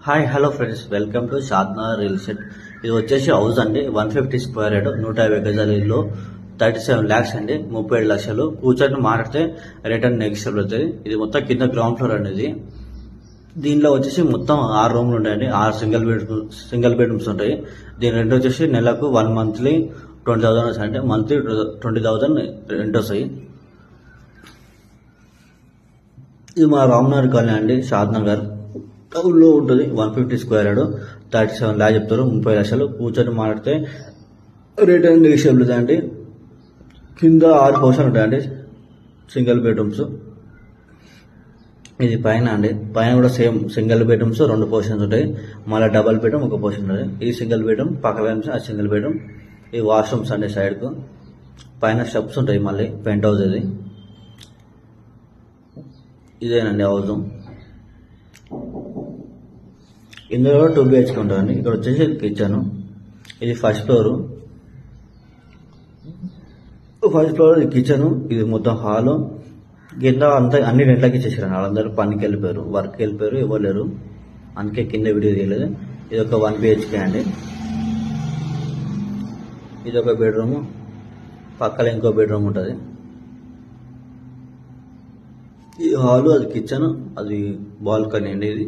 Hi hello friends, welcome to Shadna real estate. ఇది వచ్చేసి house అండి, 150 స్క్వేర్ యార్డ్, 150 గజాల ఇల్లు, 37 lakhs అండి, 37 లక్షలు. కూర్చొని మాట్లాడితే రిటర్న్ నెగిషియబుల్ అవుతుంది. ఇది మొత్తం కింద గ్రౌండ్ ఫ్లోర్ అనేది. దీనిలో వచ్చేసి మొత్తం 6 రూమ్లు ఉంటాయండి, 6 సింగిల్ బెడ్రూమ్స్ ఉంటాయి. దీని రెంట్ వచ్చేసి నెలకు 1 మంత్లీ 20,000 వస్తాయి, అంటే మంత్లీ 20,000 రెంట్ వస్తాయి. ఇది మా రామ్నగర్ కాలనీ అండి, షాద్ నగర్ టౌన్లో ఉంటుంది. 150 స్క్వేర్ యార్డ్, 37 lakhs చెప్తారు, 30 లక్షలు. కూర్చొని మాట్లాడితే రిటర్న్ నెగిషియబుల్ అండి. కింద 6 పోర్షన్ ఉంటాయండి, సింగిల్ బెడ్రూమ్స్. ఇది పైన అండి, పైన కూడా సేమ్ సింగిల్ బెడ్రూమ్స్ 2 పోర్షన్స్ ఉంటాయి. మళ్ళీ డబల్ బెడ్రూమ్ 1 పోర్షన్ ఉంటుంది. ఈ సింగిల్ బెడ్రూమ్ పక్కన ఆ సింగిల్ బెడ్రూమ్. ఈ వాష్రూమ్స్ అండి సైడ్కు. పైన స్టెప్స్ ఉంటాయి. మళ్ళీ పెంట్ హౌస్ ఇది. ఇదేనండి హౌస్. ఇందులో 2 BHK ఉంటుందండి. ఇక్కడ వచ్చేసి కిచెన్. ఇది ఫస్ట్ ఫ్లోర్ కిచెన్. ఇది మొత్తం హాలు. కింద అంతా అన్ని రెంట్లకి ఇచ్చేసారు. వాళ్ళందరూ పనికి వెళ్ళిపోయారు, వర్క్ వెళ్ళిపోయారు, ఎవరు లేరు. అందుకే కింద వీడియో తీయలేదు. ఇది ఒక 1 BHK అండి. ఇది ఒక బెడ్రూమ్, పక్కన ఇంకో బెడ్రూమ్ ఉంటుంది. ఈ హాలు, అది కిచెన్, అది బాల్కనీ అండి. ఇది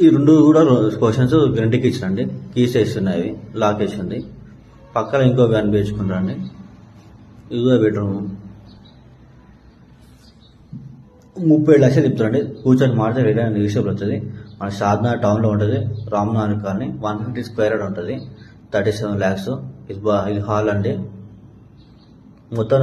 ఈ 2 కూడా క్వశ్చన్స్ రెంట్కి ఇచ్చినండి. కీస్ వేస్తున్నాయి, లాక్ వేసింది. పక్కన ఇంకో 1 BHK అండి. ఇదిగో బెడ్రూమ్. 37 లక్షలు చెప్తారండి. కూర్చొని మాడితే రిటర్న్ నెగిషియబుల్ వస్తుంది. మన షాద్నా టౌన్లో ఉంటుంది, రామ్నగర్ కాలనీ, 150 స్క్వేర్ యార్డ్ ఉంటుంది, 37 lakhs. ఇది హాల్ అండి మొత్తం.